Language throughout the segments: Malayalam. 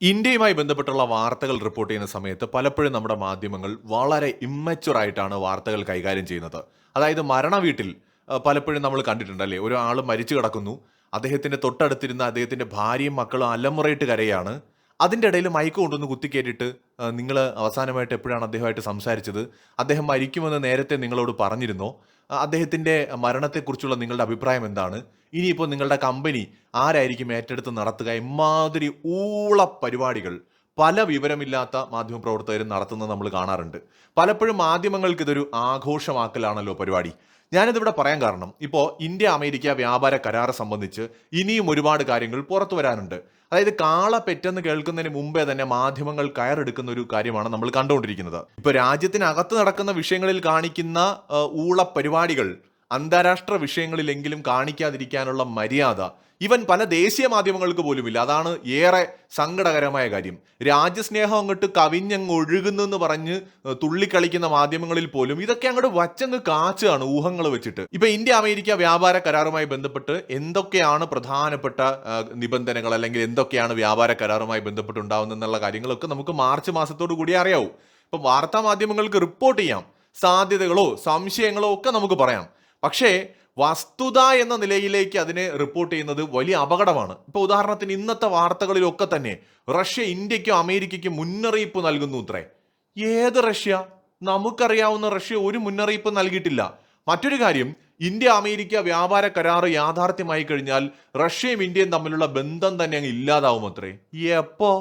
ഇന്ത്യയുമായി ബന്ധപ്പെട്ടുള്ള വാർത്തകൾ റിപ്പോർട്ട് ചെയ്യുന്ന സമയത്ത് പലപ്പോഴും നമ്മുടെ മാധ്യമങ്ങൾ വളരെ ഇമ്മച്ചുവർ ആയിട്ടാണ് വാർത്തകൾ കൈകാര്യം ചെയ്യുന്നത്. അതായത് മരണ വീട്ടിൽ പലപ്പോഴും നമ്മൾ കണ്ടിട്ടുണ്ടല്ലേ, ഒരാൾ മരിച്ചു കിടക്കുന്നു, അദ്ദേഹത്തിന്റെ തൊട്ടടുത്തിരുന്ന അദ്ദേഹത്തിന്റെ ഭാര്യയും മക്കളും അലമുറയിട്ട് കരയാണ്. അതിൻ്റെ ഇടയിൽ മൈക്ക് കൊണ്ടൊന്ന് കുത്തിക്കേറ്റിട്ട് നിങ്ങൾ അവസാനമായിട്ട് എപ്പോഴാണ് അദ്ദേഹമായിട്ട് സംസാരിച്ചത്, അദ്ദേഹം മരിക്കുമെന്ന് നേരത്തെ നിങ്ങളോട് പറഞ്ഞിരുന്നോ, അദ്ദേഹത്തിന്റെ മരണത്തെക്കുറിച്ചുള്ള നിങ്ങളുടെ അഭിപ്രായം എന്താണ്, ഇനിയിപ്പോൾ നിങ്ങളുടെ കമ്പനി ആരായിരിക്കും ഏറ്റെടുത്ത് നടത്തുക, ഇമാതിരി ഊള പരിപാടികൾ പല വിവരമില്ലാത്ത മാധ്യമപ്രവർത്തകരും നടത്തുന്നത് നമ്മൾ കാണാറുണ്ട്. പലപ്പോഴും മാധ്യമങ്ങൾക്ക് ഇതൊരു ആഘോഷമാക്കലാണല്ലോ പരിപാടി. ഞാനിതിവിടെ പറയാൻ കാരണം, ഇപ്പോൾ ഇന്ത്യ അമേരിക്ക വ്യാപാര കരാർ സംബന്ധിച്ച് ഇനിയും ഒരുപാട് കാര്യങ്ങൾ പുറത്തു വരാനുണ്ട്. അതായത് കാള പെറ്റെന്ന് കേൾക്കുന്നതിന് മുമ്പേ തന്നെ മാധ്യമങ്ങൾ കയറെടുക്കുന്ന ഒരു കാര്യമാണ് നമ്മൾ കണ്ടുകൊണ്ടിരിക്കുന്നത്. ഇപ്പൊ രാജ്യത്തിനകത്ത് നടക്കുന്ന വിഷയങ്ങളിൽ കാണിക്കുന്ന ഊള പരിപാടികൾ അന്താരാഷ്ട്ര വിഷയങ്ങളിലെങ്കിലും കാണിക്കാതിരിക്കാനുള്ള മര്യാദ ഇവൻ പല ദേശീയ മാധ്യമങ്ങൾക്ക് പോലുമില്ല. അതാണ് ഏറെ സങ്കടകരമായ കാര്യം. രാജ്യസ്നേഹം അങ്ങോട്ട് കവിഞ്ഞങ്ങ് ഒഴുകുന്നെന്ന് പറഞ്ഞ് തുള്ളിക്കളിക്കുന്ന മാധ്യമങ്ങളിൽ പോലും ഇതൊക്കെ അങ്ങോട്ട് വച്ചങ്ങ് കാച്ചാണ് ഊഹങ്ങൾ വെച്ചിട്ട്. ഇപ്പൊ ഇന്ത്യ അമേരിക്ക വ്യാപാര കരാറുമായി ബന്ധപ്പെട്ട് എന്തൊക്കെയാണ് പ്രധാനപ്പെട്ട നിബന്ധനകൾ, അല്ലെങ്കിൽ എന്തൊക്കെയാണ് വ്യാപാര കരാറുമായി ബന്ധപ്പെട്ടുണ്ടാവുന്നുള്ള കാര്യങ്ങളൊക്കെ നമുക്ക് മാർച്ച് മാസത്തോടു കൂടി അറിയാവൂ. ഇപ്പൊ വാർത്താ മാധ്യമങ്ങൾക്ക് റിപ്പോർട്ട് ചെയ്യാം, സാധ്യതകളോ സംശയങ്ങളോ ഒക്കെ നമുക്ക് പറയാം. പക്ഷേ വസ്തുത എന്ന നിലയിലേക്ക് അതിനെ റിപ്പോർട്ട് ചെയ്യുന്നത് വലിയ അപകടമാണ്. ഇപ്പൊ ഉദാഹരണത്തിന് ഇന്നത്തെ വാർത്തകളിലൊക്കെ തന്നെ റഷ്യ ഇന്ത്യക്കും അമേരിക്കയ്ക്കും മുന്നറിയിപ്പ് നൽകുന്നു അത്രേ. ഏത് റഷ്യ? നമുക്കറിയാവുന്ന റഷ്യ ഒരു മുന്നറിയിപ്പ് നൽകിയിട്ടില്ല. മറ്റൊരു കാര്യം, ഇന്ത്യ അമേരിക്ക വ്യാപാര കരാർ യാഥാർത്ഥ്യമായി കഴിഞ്ഞാൽ റഷ്യയും ഇന്ത്യയും തമ്മിലുള്ള ബന്ധം തന്നെ അങ്ങ് ഇല്ലാതാവും അത്രേ. എപ്പോ?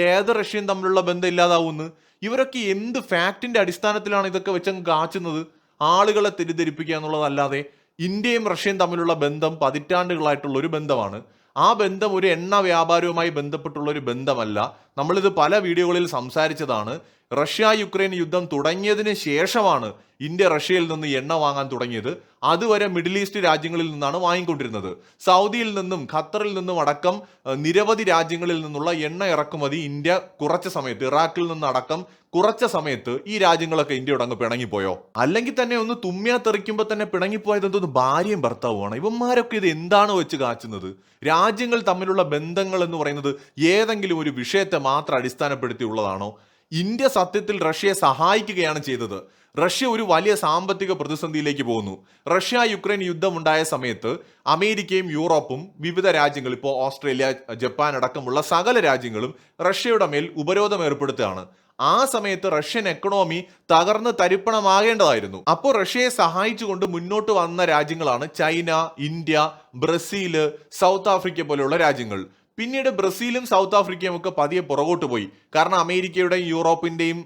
ഏത് റഷ്യയും തമ്മിലുള്ള ബന്ധം ഇല്ലാതാവുമെന്ന്? ഇവരൊക്കെ എന്ത് ഫാക്ടിന്റെ അടിസ്ഥാനത്തിലാണ് ഇതൊക്കെ വെച്ചങ്ങ് കാച്ചുന്നത്? ആളുകളെ തെറ്റിദ്ധരിപ്പിക്കുക എന്നുള്ളതല്ലാതെ. ഇന്ത്യയും റഷ്യയും തമ്മിലുള്ള ബന്ധം പതിറ്റാണ്ടുകളായിട്ടുള്ള ഒരു ബന്ധമാണ്. ആ ബന്ധം ഒരു എണ്ണ വ്യാപാരവുമായി ബന്ധപ്പെട്ടുള്ള ഒരു ബന്ധമല്ല. നമ്മളിത് പല വീഡിയോകളിൽ സംസാരിച്ചതാണ്. റഷ്യ യുക്രൈൻ യുദ്ധം തുടങ്ങിയതിന് ശേഷമാണ് ഇന്ത്യ റഷ്യയിൽ നിന്ന് എണ്ണ വാങ്ങാൻ തുടങ്ങിയത്. അതുവരെ മിഡിൽ ഈസ്റ്റ് രാജ്യങ്ങളിൽ നിന്നാണ് വാങ്ങിക്കൊണ്ടിരുന്നത്. സൗദിയിൽ നിന്നും ഖത്തറിൽ നിന്നും അടക്കം നിരവധി രാജ്യങ്ങളിൽ നിന്നുള്ള എണ്ണ ഇറക്കുമതി ഇന്ത്യ കുറച്ച സമയത്ത്, ഇറാഖിൽ നിന്നടക്കം കുറച്ച സമയത്ത് ഈ രാജ്യങ്ങളൊക്കെ ഇന്ത്യയോട് അങ്ങ് പിണങ്ങിപ്പോയോ? അല്ലെങ്കിൽ തന്നെ ഒന്ന് തുമ്മിയാ തെറിക്കുമ്പോൾ തന്നെ പിണങ്ങിപ്പോയത് എന്തോന്ന് ഭാര്യയും ഭർത്താവുമാണ്. ഇവന്മാരൊക്കെ ഇത് എന്താണ് വെച്ച് കാച്ചുന്നത്? രാജ്യങ്ങൾ തമ്മിലുള്ള ബന്ധങ്ങൾ എന്ന് പറയുന്നത് ഏതെങ്കിലും ഒരു വിഷയത്തെ മാത്രം അടിസ്ഥാനപ്പെടുത്തിയുള്ളതാണോ? ഇന്ത്യ സത്യത്തിൽ റഷ്യയെ സഹായിക്കുകയാണ് ചെയ്തത്. റഷ്യ ഒരു വലിയ സാമ്പത്തിക പ്രതിസന്ധിയിലേക്ക് പോകുന്നു. റഷ്യ യുക്രൈൻ യുദ്ധം ഉണ്ടായ സമയത്ത് അമേരിക്കയും യൂറോപ്പും വിവിധ രാജ്യങ്ങൾ, ഇപ്പോൾ ഓസ്ട്രേലിയ, ജപ്പാൻ അടക്കമുള്ള സകല രാജ്യങ്ങളും റഷ്യയുടെ മേൽ ഉപരോധം ഏർപ്പെടുത്തുകയാണ്. ആ സമയത്ത് റഷ്യൻ എക്കണോമി തകർന്ന് തരിപ്പണമാകേണ്ടതായിരുന്നു. അപ്പോൾ റഷ്യയെ സഹായിച്ചുകൊണ്ട് മുന്നോട്ട് വന്ന രാജ്യങ്ങളാണ് China, India, Brazil, south Africa പോലെയുള്ള രാജ്യങ്ങൾ. പിന്നീട് ബ്രസീലും സൗത്ത് ആഫ്രിക്കയും ഒക്കെ പതിയെ പുറകോട്ട് പോയി. കാരണം അമേരിക്കയുടെയും യൂറോപ്പിന്റെയും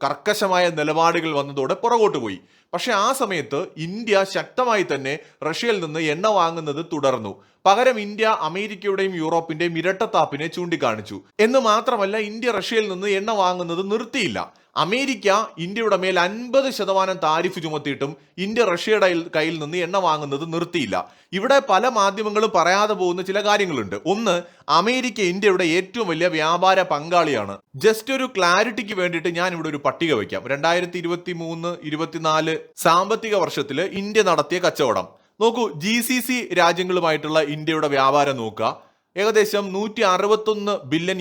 കർക്കശമായ നിലപാടുകൾ വന്നതോടെ പുറകോട്ട് പോയി. പക്ഷെ ആ സമയത്ത് ഇന്ത്യ ശക്തമായി തന്നെ റഷ്യയിൽ നിന്ന് എണ്ണ വാങ്ങുന്നത് തുടർന്നു. പകരം ഇന്ത്യ അമേരിക്കയുടെയും യൂറോപ്പിന്റെയും ഇരട്ടത്താപ്പിനെ ചൂണ്ടിക്കാണിച്ചു. എന്ന് മാത്രമല്ല, ഇന്ത്യ റഷ്യയിൽ നിന്ന് എണ്ണ വാങ്ങുന്നത് നിർത്തിയില്ല. അമേരിക്ക ഇന്ത്യയുടെ മേൽ 50% താരിഫ് ചുമത്തിയിട്ടും ഇന്ത്യ റഷ്യയുടെ കയ്യിൽ നിന്ന് എണ്ണ വാങ്ങുന്നത് നിർത്തിയില്ല. ഇവിടെ പല മാധ്യമങ്ങളും പറയാതെ പോകുന്ന ചില കാര്യങ്ങളുണ്ട്. ഒന്ന്, അമേരിക്ക ഇന്ത്യയുടെ ഏറ്റവും വലിയ വ്യാപാര പങ്കാളിയാണ്. ജസ്റ്റ് ഒരു ക്ലാരിറ്റിക്ക് വേണ്ടിയിട്ട് ഞാൻ ഇവിടെ ഒരു പട്ടിക വയ്ക്കാം. 2023-24 സാമ്പത്തിക വർഷത്തില് ഇന്ത്യ നടത്തിയ കച്ചവടം നോക്കൂ. GCC രാജ്യങ്ങളുമായിട്ടുള്ള ഇന്ത്യയുടെ വ്യാപാരം നോക്കുക. ഏകദേശം $161 ബില്യൺ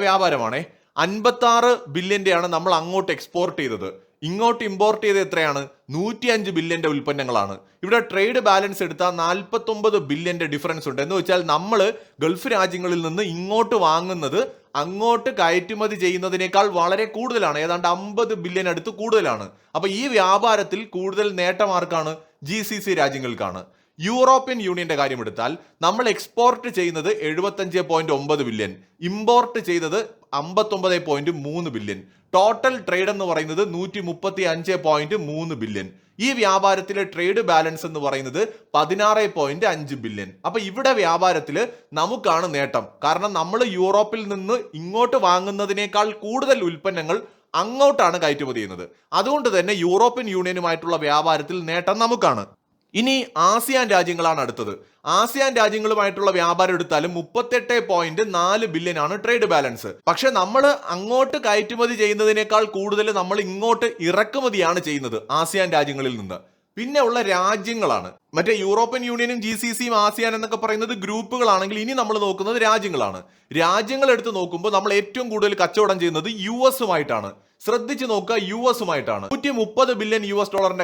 വ്യാപാരമാണേ. 56 ബില്യന്റെയാണ് നമ്മൾ അങ്ങോട്ട് എക്സ്പോർട്ട് ചെയ്തത്. ഇങ്ങോട്ട് ഇമ്പോർട്ട് ചെയ്ത് എത്രയാണ്? 105 ബില്യന്റെ ഉൽപ്പന്നങ്ങളാണ്. ഇവിടെ ട്രേഡ് ബാലൻസ് എടുത്താൽ 49 ബില്യന്റെ ഡിഫറൻസ് ഉണ്ട്. എന്ന് വെച്ചാൽ നമ്മൾ ഗൾഫ് രാജ്യങ്ങളിൽ നിന്ന് ഇങ്ങോട്ട് വാങ്ങുന്നത് അങ്ങോട്ട് കയറ്റുമതി ചെയ്യുന്നതിനേക്കാൾ വളരെ കൂടുതലാണ്. ഏതാണ്ട് 50 ബില്യൺ അടുത്ത് കൂടുതലാണ്. അപ്പൊ ഈ വ്യാപാരത്തിൽ കൂടുതൽ നേട്ടം ആർക്കാണ്? GCC രാജ്യങ്ങൾക്കാണ്. യൂറോപ്യൻ യൂണിയന്റെ കാര്യം എടുത്താൽ നമ്മൾ എക്സ്പോർട്ട് ചെയ്യുന്നത് 75.9 ബില്യൺ, ഇമ്പോർട്ട് ചെയ്തത് 59.3 ബില്യൺ. ടോട്ടൽ ട്രേഡ് എന്ന് പറയുന്നത് 135.3 ബില്യൺ. ഈ വ്യാപാരത്തിലെ ട്രേഡ് ബാലൻസ് എന്ന് പറയുന്നത് 16.5 ബില്യൺ. അപ്പൊ ഇവിടെ വ്യാപാരത്തിൽ നമുക്കാണ് നേട്ടം. കാരണം നമ്മൾ യൂറോപ്പിൽ നിന്ന് ഇങ്ങോട്ട് വാങ്ങുന്നതിനേക്കാൾ കൂടുതൽ ഉൽപ്പന്നങ്ങൾ അങ്ങോട്ടാണ് കയറ്റുമതി ചെയ്യുന്നത്. അതുകൊണ്ട് തന്നെ യൂറോപ്യൻ യൂണിയനുമായിട്ടുള്ള വ്യാപാരത്തിൽ നേട്ടം നമുക്കാണ്. ഇനി ആസിയാൻ രാജ്യങ്ങളാണ് അടുത്തത്. ആസിയാൻ രാജ്യങ്ങളുമായിട്ടുള്ള വ്യാപാരം എടുത്താലും 38.4 ബില്യൺ ആണ് ട്രേഡ് ബാലൻസ്. പക്ഷെ നമ്മൾ അങ്ങോട്ട് കയറ്റുമതി ചെയ്യുന്നതിനേക്കാൾ കൂടുതൽ നമ്മൾ ഇങ്ങോട്ട് ഇറക്കുമതിയാണ് ചെയ്യുന്നത് ആസിയാൻ രാജ്യങ്ങളിൽ നിന്ന്. പിന്നെ ഉള്ള രാജ്യങ്ങളാണ്. മറ്റേ യൂറോപ്യൻ യൂണിയനും GCCയും ആസിയാൻ എന്നൊക്കെ പറയുന്നത് ഗ്രൂപ്പുകളാണെങ്കിൽ ഇനി നമ്മൾ നോക്കുന്നത് രാജ്യങ്ങളാണ്. രാജ്യങ്ങൾ എടുത്ത് നോക്കുമ്പോൾ നമ്മൾ ഏറ്റവും കൂടുതൽ കച്ചവടം ചെയ്യുന്നത് US-ഉമായിട്ടാണ്. ശ്രദ്ധിച്ചു നോക്കുക, US-ഉമായിട്ടാണ്. $130 ബില്യൺ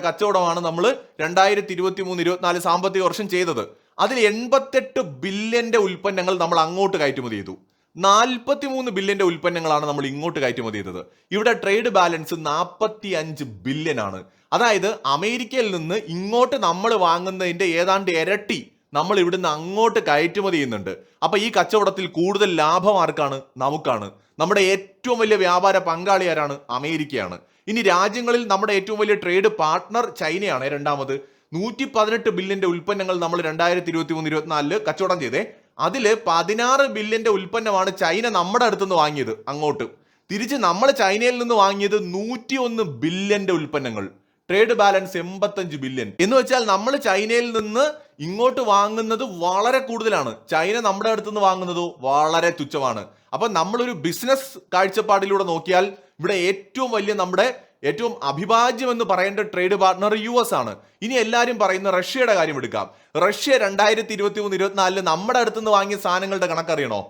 കച്ചവടമാണ് നമ്മൾ 2023-24 സാമ്പത്തിക വർഷം ചെയ്തത്. അതിൽ 88 ബില്യന്റെ ഉൽപ്പന്നങ്ങൾ നമ്മൾ അങ്ങോട്ട് കയറ്റുമതി ചെയ്തു. 43 ബില്യന്റെ ഉൽപ്പന്നങ്ങളാണ് നമ്മൾ ഇങ്ങോട്ട് കയറ്റുമതി ചെയ്തത്. ഇവിടെ ട്രേഡ് ബാലൻസ് 45 ബില്യൺ ആണ്. അതായത് അമേരിക്കയിൽ നിന്ന് ഇങ്ങോട്ട് നമ്മൾ വാങ്ങുന്നതിന്റെ ഏതാണ്ട് ഇരട്ടി നമ്മൾ ഇവിടുന്ന് അങ്ങോട്ട് കയറ്റുമതി ചെയ്യുന്നുണ്ട്. അപ്പൊ ഈ കച്ചവടത്തിൽ കൂടുതൽ ലാഭം ആർക്കാണ്? നമുക്കാണ്. നമ്മുടെ ഏറ്റവും വലിയ വ്യാപാര പങ്കാളി ആരാണ്? അമേരിക്കയാണ്. ഇനി രാജ്യങ്ങളിൽ നമ്മുടെ ഏറ്റവും വലിയ ട്രേഡ് പാർട്ട്ണർ ചൈനയാണ്. രണ്ടാമത് 118 ബില്യന്റെ ഉൽപ്പന്നങ്ങൾ നമ്മൾ 2023-24 കച്ചവടം ചെയ്തേ. അതില് 16 ബില്യന്റെ ഉൽപ്പന്നമാണ് ചൈന നമ്മുടെ അടുത്തുനിന്ന് വാങ്ങിയത് അങ്ങോട്ട്. തിരിച്ച് നമ്മൾ ചൈനയിൽ നിന്ന് വാങ്ങിയത് 101 ബില്യന്റെ ഉൽപ്പന്നങ്ങൾ. ട്രേഡ് ബാലൻസ് 85 ബില്യൺ എന്ന് വെച്ചാൽ നമ്മൾ ചൈനയിൽ നിന്ന് ഇങ്ങോട്ട് വാങ്ങുന്നത് വളരെ കൂടുതലാണ്. ചൈന നമ്മുടെ അടുത്തുനിന്ന് വാങ്ങുന്നത് വളരെ തുച്ഛമാണ്. അപ്പൊ നമ്മളൊരു ബിസിനസ് കാഴ്ചപ്പാടിലൂടെ നോക്കിയാൽ ഇവിടെ ഏറ്റവും വലിയ നമ്മുടെ ഏറ്റവും അഭിഭാജ്യം എന്ന് പറയേണ്ട ട്രേഡ് പാർട്ട്ണർ US ആണ്. ഇനി എല്ലാവരും പറയുന്ന റഷ്യയുടെ കാര്യം എടുക്കാം. റഷ്യ 2023-24 നമ്മുടെ അടുത്തുനിന്ന് വാങ്ങിയ സാധനങ്ങളുടെ കണക്കറിയണോ?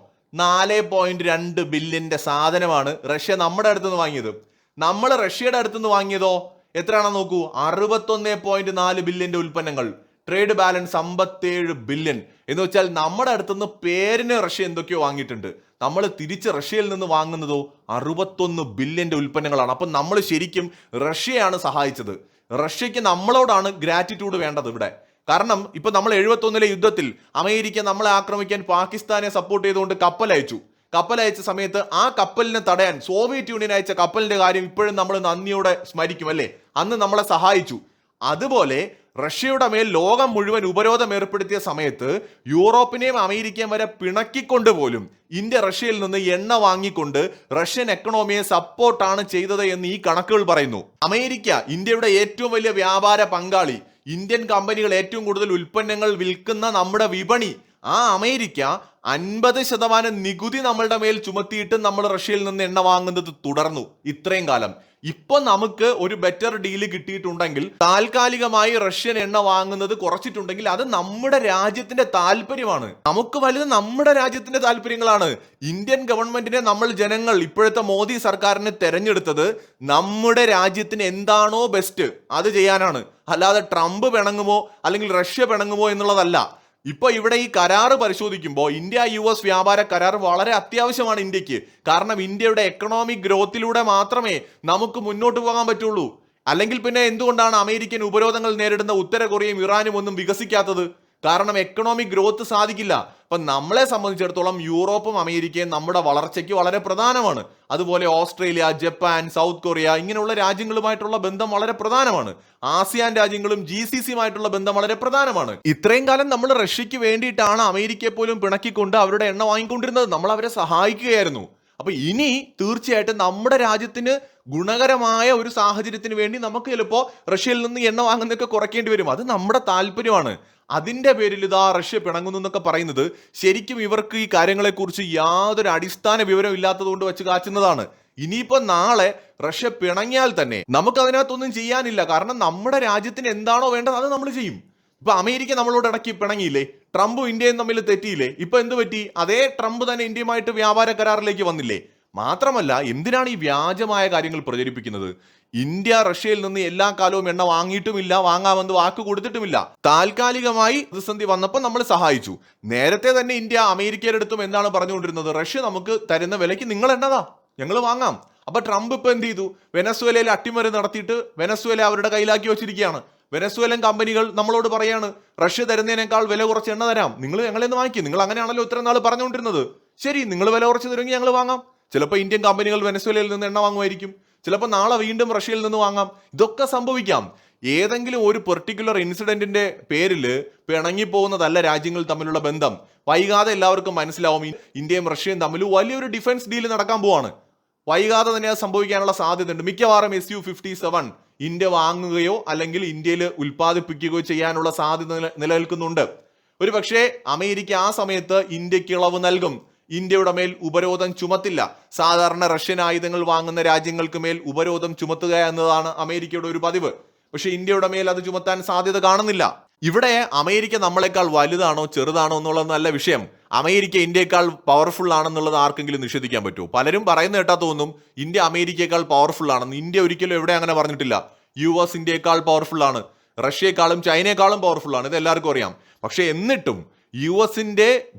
4.2 ബില്യന്റെ സാധനമാണ് റഷ്യ നമ്മുടെ അടുത്തുനിന്ന് വാങ്ങിയത്. നമ്മൾ റഷ്യയുടെ അടുത്തുനിന്ന് വാങ്ങിയതോ എത്രയാണെന്ന് നോക്കൂ, 61.4 ബില്യന്റെ ഉൽപ്പന്നങ്ങൾ. ട്രേഡ് ബാലൻസ് 57 ബില്യൺ എന്ന് വെച്ചാൽ നമ്മുടെ അടുത്തുനിന്ന് പേരിന് റഷ്യ എന്തൊക്കെയോ വാങ്ങിയിട്ടുണ്ട്. നമ്മൾ തിരിച്ച് റഷ്യയിൽ നിന്ന് വാങ്ങുന്നതോ 61 ബില്യന്റെ ഉൽപ്പന്നങ്ങളാണ്. അപ്പം നമ്മൾ ശരിക്കും റഷ്യയാണ് സഹായിച്ചത്. റഷ്യക്ക് നമ്മളോടാണ് ഗ്രാറ്റിറ്റ്യൂഡ് വേണ്ടത് ഇവിടെ. കാരണം ഇപ്പൊ നമ്മൾ 71-ലെ യുദ്ധത്തിൽ അമേരിക്ക നമ്മളെ ആക്രമിക്കാൻ പാകിസ്ഥാനെ സപ്പോർട്ട് ചെയ്തുകൊണ്ട് കപ്പൽ അയച്ച സമയത്ത് ആ കപ്പലിനെ തടയാൻ സോവിയറ്റ് യൂണിയൻ അയച്ച കപ്പലിന്റെ കാര്യം ഇപ്പോഴും നമ്മൾ നന്ദിയോടെ സ്മരിക്കും അല്ലേ? അന്ന് നമ്മളെ സഹായിച്ചു. അതുപോലെ റഷ്യയുടെ മേൽ ലോകം മുഴുവൻ ഉപരോധം ഏർപ്പെടുത്തിയ സമയത്ത് യൂറോപ്പിനെയും അമേരിക്കയും വരെ പിണക്കിക്കൊണ്ട് പോലും ഇന്ത്യ റഷ്യയിൽ നിന്ന് എണ്ണ വാങ്ങിക്കൊണ്ട് റഷ്യൻ എക്കണോമിയെ സപ്പോർട്ടാണ് ചെയ്തത് എന്ന് ഈ കണക്കുകൾ പറയുന്നു. അമേരിക്ക ഇന്ത്യയുടെ ഏറ്റവും വലിയ വ്യാപാര പങ്കാളി, ഇന്ത്യൻ കമ്പനികൾ ഏറ്റവും കൂടുതൽ ഉൽപ്പന്നങ്ങൾ വിൽക്കുന്ന നമ്മുടെ വിപണി, ആ അമേരിക്ക 50% നികുതി നമ്മളുടെ മേൽ ചുമത്തിയിട്ട് നമ്മൾ റഷ്യയിൽ നിന്ന് എണ്ണ വാങ്ങുന്നത് തുടർന്നു ഇത്രയും കാലം. ഇപ്പൊ നമുക്ക് ഒരു ബെറ്റർ ഡീല് കിട്ടിയിട്ടുണ്ടെങ്കിൽ, താൽക്കാലികമായി റഷ്യൻ എണ്ണ വാങ്ങുന്നത് കുറച്ചിട്ടുണ്ടെങ്കിൽ അത് നമ്മുടെ രാജ്യത്തിന്റെ താല്പര്യമാണ്. നമുക്ക് വലുത് നമ്മുടെ രാജ്യത്തിന്റെ താല്പര്യങ്ങളാണ്. ഇന്ത്യൻ ഗവൺമെന്റിനെ നമ്മൾ ജനങ്ങൾ, ഇപ്പോഴത്തെ മോദി സർക്കാരിനെ തെരഞ്ഞെടുത്തത് നമ്മുടെ രാജ്യത്തിന് എന്താണോ ബെസ്റ്റ് അത് ചെയ്യാനാണ്. അല്ലാതെ ട്രംപ് പിണങ്ങുമോ അല്ലെങ്കിൽ റഷ്യ പിണങ്ങുമോ എന്നുള്ളതല്ല. ഇപ്പൊ ഇവിടെ ഈ കരാറ് പരിശോധിക്കുമ്പോൾ ഇന്ത്യ-US വ്യാപാര കരാർ വളരെ അത്യാവശ്യമാണ് ഇന്ത്യക്ക്. കാരണം ഇന്ത്യയുടെ എക്കണോമിക് ഗ്രോത്തിലൂടെ മാത്രമേ നമുക്ക് മുന്നോട്ട് പോകാൻ പറ്റുള്ളൂ. അല്ലെങ്കിൽ പിന്നെ എന്തുകൊണ്ടാണ് അമേരിക്കൻ ഉപരോധങ്ങൾ നേരിടുന്ന ഉത്തര കൊറിയയും ഇറാനും ഒന്നും വികസിക്കാത്തത്? കാരണം എക്കണോമിക് ഗ്രോത്ത് സാധിക്കില്ല. അപ്പൊ നമ്മളെ സംബന്ധിച്ചിടത്തോളം യൂറോപ്പും അമേരിക്കയും നമ്മുടെ വളർച്ചയ്ക്ക് വളരെ പ്രധാനമാണ്. അതുപോലെ ഓസ്ട്രേലിയ, ജപ്പാൻ, സൗത്ത് കൊറിയ ഇങ്ങനെയുള്ള രാജ്യങ്ങളുമായിട്ടുള്ള ബന്ധം വളരെ പ്രധാനമാണ്. ആസിയാൻ രാജ്യങ്ങളും GCCയുമായിട്ടുള്ള ബന്ധം വളരെ പ്രധാനമാണ്. ഇത്രയും കാലം നമ്മൾ റഷ്യക്ക് വേണ്ടിയിട്ടാണ് അമേരിക്കയെ പോലും പിണക്കിക്കൊണ്ട് അവരുടെ എണ്ണ വാങ്ങിക്കൊണ്ടിരുന്നത്. നമ്മൾ അവരെ സഹായിക്കുകയായിരുന്നു. അപ്പൊ ഇനി തീർച്ചയായിട്ടും നമ്മുടെ രാജ്യത്തിന് ഗുണകരമായ ഒരു സാഹചര്യത്തിന് വേണ്ടി നമുക്ക് ചിലപ്പോൾ റഷ്യയിൽ നിന്ന് എണ്ണ വാങ്ങുന്നതൊക്കെ കുറയ്ക്കേണ്ടി വരും. അത് നമ്മുടെ താല്പര്യമാണ്. അതിന്റെ പേരിൽ ഇതാ റഷ്യ പിണങ്ങുന്നു എന്നൊക്കെ പറയുന്നത് ശരിക്കും ഇവർക്ക് ഈ കാര്യങ്ങളെക്കുറിച്ച് യാതൊരു അടിസ്ഥാന വിവരം ഇല്ലാത്തത് കൊണ്ട് വെച്ച് കാച്ചുന്നതാണ്. ഇനിയിപ്പോ നാളെ റഷ്യ പിണങ്ങിയാൽ തന്നെ നമുക്ക് അതിനകത്തൊന്നും ചെയ്യാനില്ല. കാരണം നമ്മുടെ രാജ്യത്തിന് എന്താണോ വേണ്ടത് അത് നമ്മൾ ചെയ്യും. ഇപ്പൊ അമേരിക്ക നമ്മളോട് ഇടയ്ക്ക് പിണങ്ങിയില്ലേ? ട്രംപും ഇന്ത്യയും തമ്മിൽ തെറ്റിയില്ലേ? ഇപ്പൊ എന്ത് പറ്റി? അതേ ട്രംപ് തന്നെ ഇന്ത്യയുമായിട്ട് വ്യാപാര കരാറിലേക്ക് വന്നില്ലേ? മാത്രമല്ല, എന്തിനാണ് ഈ വ്യാജമായ കാര്യങ്ങൾ പ്രചരിപ്പിക്കുന്നത്? ഇന്ത്യ റഷ്യയിൽ നിന്ന് എല്ലാ കാലവും എണ്ണ വാങ്ങിയിട്ടുമില്ല, വാങ്ങാമെന്ന് വാക്ക് കൊടുത്തിട്ടുമില്ല. താൽക്കാലികമായി പ്രതിസന്ധി വന്നപ്പോൾ നമ്മൾ സഹായിച്ചു. നേരത്തെ തന്നെ ഇന്ത്യ അമേരിക്കയുടെ അടുത്തും എന്താണ് പറഞ്ഞുകൊണ്ടിരുന്നത്? റഷ്യ നമുക്ക് തരുന്ന വിലയ്ക്ക് നിങ്ങൾ എണ്ണതാ, ഞങ്ങൾ വാങ്ങാം. അപ്പൊ ട്രംപ് ഇപ്പൊ എന്ത് ചെയ്തു? വെനസ്വേലയിൽ അട്ടിമറി നടത്തിയിട്ട് വെനസ്വേല അവരുടെ കയ്യിലാക്കി വെച്ചിരിക്കുകയാണ്. വെനസ്വേലൻ കമ്പനികൾ നമ്മളോട് പറയാണ്, റഷ്യ തരുന്നതിനേക്കാൾ വില കുറച്ച് എണ്ണ തരാം, നിങ്ങൾ ഞങ്ങളെ നിന്ന് വാങ്ങിക്കും. നിങ്ങൾ അങ്ങനെയാണല്ലോ ഇത്ര നാൾ പറഞ്ഞുകൊണ്ടിരുന്നത്. ശരി, നിങ്ങൾ വില കുറച്ച് തരുമെങ്കിൽ ഞങ്ങൾ വാങ്ങാം. ചിലപ്പോൾ ഇന്ത്യൻ കമ്പനികൾ വെനസ്വേലയിൽ നിന്ന് എണ്ണ വാങ്ങുമായിരിക്കും. ചിലപ്പോൾ നാളെ വീണ്ടും റഷ്യയിൽ നിന്ന് വാങ്ങാം. ഇതൊക്കെ സംഭവിക്കാം. ഏതെങ്കിലും ഒരു പെർട്ടിക്കുലർ ഇൻസിഡന്റിന്റെ പേരിൽ പിണങ്ങിപ്പോകുന്നതല്ല രാജ്യങ്ങൾ തമ്മിലുള്ള ബന്ധം. വൈകാതെ എല്ലാവർക്കും മനസ്സിലാവും ഇന്ത്യയും റഷ്യയും തമ്മിൽ വലിയൊരു ഡിഫൻസ് ഡീൽ നടക്കാൻ പോവാണ്. വൈകാതെ തന്നെ അത് സംഭവിക്കാനുള്ള സാധ്യതയുണ്ട്. മിക്കവാറും Su-57 ഇന്ത്യ വാങ്ങുകയോ അല്ലെങ്കിൽ ഇന്ത്യയിൽ ഉൽപ്പാദിപ്പിക്കുകയോ ചെയ്യാനുള്ള സാധ്യത നിലനിൽക്കുന്നുണ്ട്. ഒരു പക്ഷേ അമേരിക്ക ആ സമയത്ത് ഇന്ത്യക്ക് ഇളവ് നൽകും. ഇന്ത്യയുടെ മേൽ ഉപരോധം ചുമത്തില്ല. സാധാരണ റഷ്യൻ ആയുധങ്ങൾ വാങ്ങുന്ന രാജ്യങ്ങൾക്ക് മേൽ ഉപരോധം ചുമത്തുക എന്നതാണ് അമേരിക്കയുടെ ഒരു പതിവ്. പക്ഷെ ഇന്ത്യയുടെ മേൽ അത് ചുമത്താൻ സാധ്യത കാണുന്നില്ല. ഇവിടെ അമേരിക്ക നമ്മളെക്കാൾ വലുതാണോ ചെറുതാണോ എന്നുള്ളത് നല്ല വിഷയം. അമേരിക്ക ഇന്ത്യയെക്കാൾ പവർഫുൾ ആണെന്നുള്ളത് ആർക്കെങ്കിലും നിഷേധിക്കാൻ പറ്റുമോ? പലരും പറയുന്ന കേട്ടാ തോന്നും ഇന്ത്യ അമേരിക്കയെക്കാൾ പവർഫുൾ ആണെന്ന്. ഇന്ത്യ ഒരിക്കലും എവിടെ അങ്ങനെ പറഞ്ഞിട്ടില്ല. US ഇന്ത്യയെക്കാൾ പവർഫുൾ ആണ്, റഷ്യയെക്കാളും ചൈനയെക്കാളും പവർഫുൾ ആണ്, ഇത് എല്ലാവർക്കും അറിയാം. പക്ഷെ എന്നിട്ടും US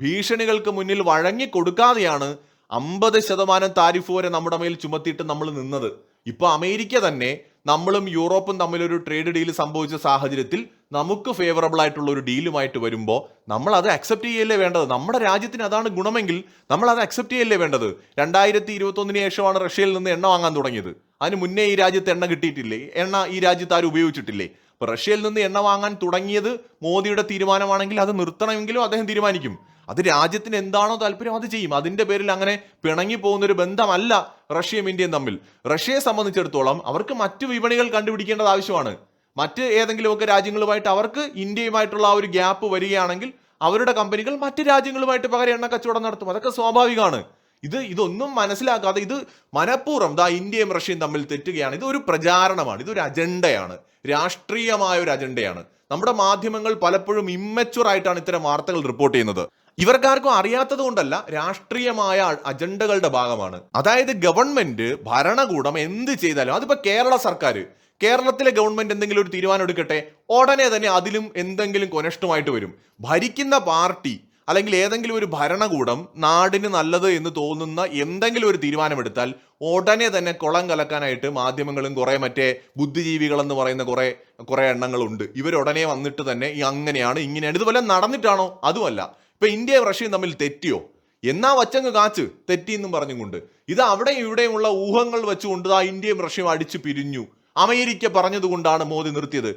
ഭീഷണികൾക്ക് മുന്നിൽ വഴങ്ങി കൊടുക്കാതെയാണ് 50% താരിഫ് വരെ നമ്മുടെ മേൽ ചുമത്തിയിട്ട് നമ്മൾ നിന്നത്. ഇപ്പൊ അമേരിക്ക തന്നെ നമ്മളും യൂറോപ്പും തമ്മിലൊരു ട്രേഡ് ഡീൽ സംഭവിച്ച സാഹചര്യത്തിൽ നമുക്ക് ഫേവറബിൾ ആയിട്ടുള്ള ഒരു ഡീലുമായിട്ട് വരുമ്പോൾ നമ്മൾ അത് അക്സെപ്റ്റ് ചെയ്യല്ലേ വേണ്ടത്. നമ്മുടെ രാജ്യത്തിന് അതാണ് ഗുണമെങ്കിൽ നമ്മൾ അത് അക്സെപ്റ്റ് ചെയ്യല്ലേ വേണ്ടത്. 2021 ശേഷമാണ് റഷ്യയിൽ നിന്ന് എണ്ണ വാങ്ങാൻ തുടങ്ങിയത്. അതിന് മുന്നേ ഈ രാജ്യത്ത് എണ്ണ കിട്ടിയിട്ടില്ലേ? എണ്ണ ഈ രാജ്യത്ത് ആരും ഉപയോഗിച്ചിട്ടില്ലേ? അപ്പൊ റഷ്യയിൽ നിന്ന് എണ്ണ വാങ്ങാൻ തുടങ്ങിയത് മോദിയുടെ തീരുമാനമാണെങ്കിൽ അത് നിർത്തണമെങ്കിലും അദ്ദേഹം തീരുമാനിക്കും. അത് രാജ്യത്തിന് എന്താണോ താല്പര്യം അത് ചെയ്യും. അതിന്റെ പേരിൽ അങ്ങനെ പിണങ്ങി പോകുന്നൊരു ബന്ധമല്ല റഷ്യയും ഇന്ത്യയും തമ്മിൽ. റഷ്യയെ സംബന്ധിച്ചിടത്തോളം അവർക്ക് മറ്റു വിപണികൾ കണ്ടുപിടിക്കേണ്ടത് ആവശ്യമാണ്. മറ്റ് ഏതെങ്കിലുമൊക്കെ രാജ്യങ്ങളുമായിട്ട് അവർക്ക് ഇന്ത്യയുമായിട്ടുള്ള ആ ഒരു ഗ്യാപ്പ് വരികയാണെങ്കിൽ അവരുടെ കമ്പനികൾ മറ്റ് രാജ്യങ്ങളുമായിട്ട് പകരം എണ്ണ കച്ചവടം നടത്തും. അതൊക്കെ സ്വാഭാവികമാണ്. ഇതൊന്നും മനസ്സിലാക്കാതെ ഇത് മനഃപൂർവ്വം ഇന്ത്യയും റഷ്യയും തമ്മിൽ തെറ്റുകയാണ്. ഇതൊരു പ്രചാരണമാണ്, ഇതൊരു അജണ്ടയാണ്, രാഷ്ട്രീയമായ ഒരു അജണ്ടയാണ്. നമ്മുടെ മാധ്യമങ്ങൾ പലപ്പോഴും ഇമ്മച്വർ ആയിട്ടാണ് ഇത്തരം വാർത്തകൾ റിപ്പോർട്ട് ചെയ്യുന്നത്. ഇവർക്കാർക്കും അറിയാത്തത് കൊണ്ടല്ല, രാഷ്ട്രീയമായ അജണ്ടകളുടെ ഭാഗമാണ്. അതായത് ഗവൺമെന്റ് ഭരണകൂടം എന്ത് ചെയ്താലും, അതിപ്പോ കേരളത്തിലെ ഗവൺമെന്റ് എന്തെങ്കിലും ഒരു തീരുമാനം എടുക്കട്ടെ, ഉടനെ തന്നെ അതിലും എന്തെങ്കിലും കൊനഷ്ടമായിട്ട് വരും. ഭരിക്കുന്ന പാർട്ടി അല്ലെങ്കിൽ ഏതെങ്കിലും ഒരു ഭരണകൂടം നാടിന് നല്ലത് എന്ന് തോന്നുന്ന എന്തെങ്കിലും ഒരു തീരുമാനമെടുത്താൽ ഉടനെ തന്നെ കുളം കലക്കാനായിട്ട് മാധ്യമങ്ങളും കുറെ മറ്റേ ബുദ്ധിജീവികൾ എന്ന് പറയുന്ന കുറെ എണ്ണങ്ങളുണ്ട്. ഇവരുടനെ വന്നിട്ട് തന്നെ അങ്ങനെയാണ് ഇങ്ങനെയാണ്. ഇതുപോലെ നടന്നിട്ടാണോ? അതുമല്ല. ഇപ്പൊ ഇന്ത്യയും റഷ്യയും തമ്മിൽ തെറ്റിയോ? എന്നാ വച്ചങ്ങ് കാച്ച് തെറ്റിയെന്നും പറഞ്ഞുകൊണ്ട് ഇത് അവിടെയും ഇവിടെയുമുള്ള ഊഹങ്ങൾ വെച്ചുകൊണ്ട് ഇന്ത്യയും റഷ്യയും അടിച്ചു പിരിഞ്ഞു. അമേരിക്ക പറഞ്ഞതുകൊണ്ടാണ് മോദി നിർത്തിയത്.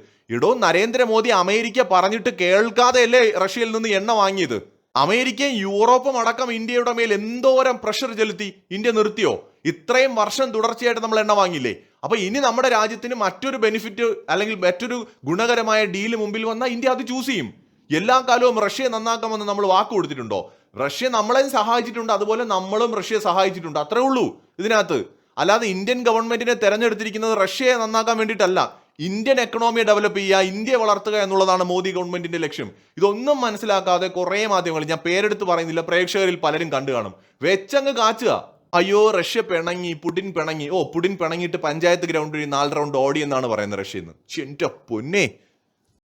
നരേന്ദ്രമോദി അമേരിക്ക പറഞ്ഞിട്ട് കേൾക്കാതെയല്ലേ റഷ്യയിൽ നിന്ന് എണ്ണ വാങ്ങിയത്? അമേരിക്കയും യൂറോപ്പും അടക്കം ഇന്ത്യയുടെ മേൽ എന്തോരം പ്രഷർ ചെലുത്തി. ഇന്ത്യ നിർത്തിയോ? ഇത്രയും വർഷം തുടർച്ചയായിട്ട് നമ്മൾ എണ്ണ വാങ്ങിയില്ലേ? അപ്പൊ ഇനി നമ്മുടെ രാജ്യത്തിന് മറ്റൊരു ബെനിഫിറ്റ് അല്ലെങ്കിൽ മറ്റൊരു ഗുണകരമായ ഡീല് മുമ്പിൽ വന്നാൽ ഇന്ത്യ അത് ചൂസ് ചെയ്യും. എല്ലാ കാലവും റഷ്യയെ നന്നാക്കാമെന്ന് നമ്മൾ വാക്ക് കൊടുത്തിട്ടുണ്ടോ? റഷ്യ നമ്മളെയും സഹായിച്ചിട്ടുണ്ട്, അതുപോലെ നമ്മളും റഷ്യയെ സഹായിച്ചിട്ടുണ്ട്. അത്രേ ഉള്ളൂ ഇതിനകത്ത്. അല്ലാതെ ഇന്ത്യൻ ഗവൺമെന്റിനെ തെരഞ്ഞെടുത്തിരിക്കുന്നത് റഷ്യയെ നന്നാക്കാൻ വേണ്ടിയിട്ടല്ല, ഇന്ത്യൻ എക്കണോമിയെ ഡെവലപ്പ് ചെയ്യുക, ഇന്ത്യയെ വളർത്തുക എന്നുള്ളതാണ് മോദി ഗവൺമെന്റിന്റെ ലക്ഷ്യം. ഇതൊന്നും മനസ്സിലാക്കാതെ കുറെ മാധ്യമങ്ങൾ, ഞാൻ പേരെടുത്ത് പറയുന്നില്ല, പ്രേക്ഷകരിൽ പലരും കണ്ടു കാണും, വെച്ചങ്ങ് കാച്ചുക. അയ്യോ റഷ്യ പിണങ്ങി, പുടിൻ പിണങ്ങി. പുടിൻ പിണങ്ങിയിട്ട് പഞ്ചായത്ത് ഗ്രൗണ്ടിൽ 4 റൗണ്ട് ഓടി എന്നാണ് പറയുന്നത് റഷ്യയിൽ നിന്ന്. എന്റെ പൊന്നേ,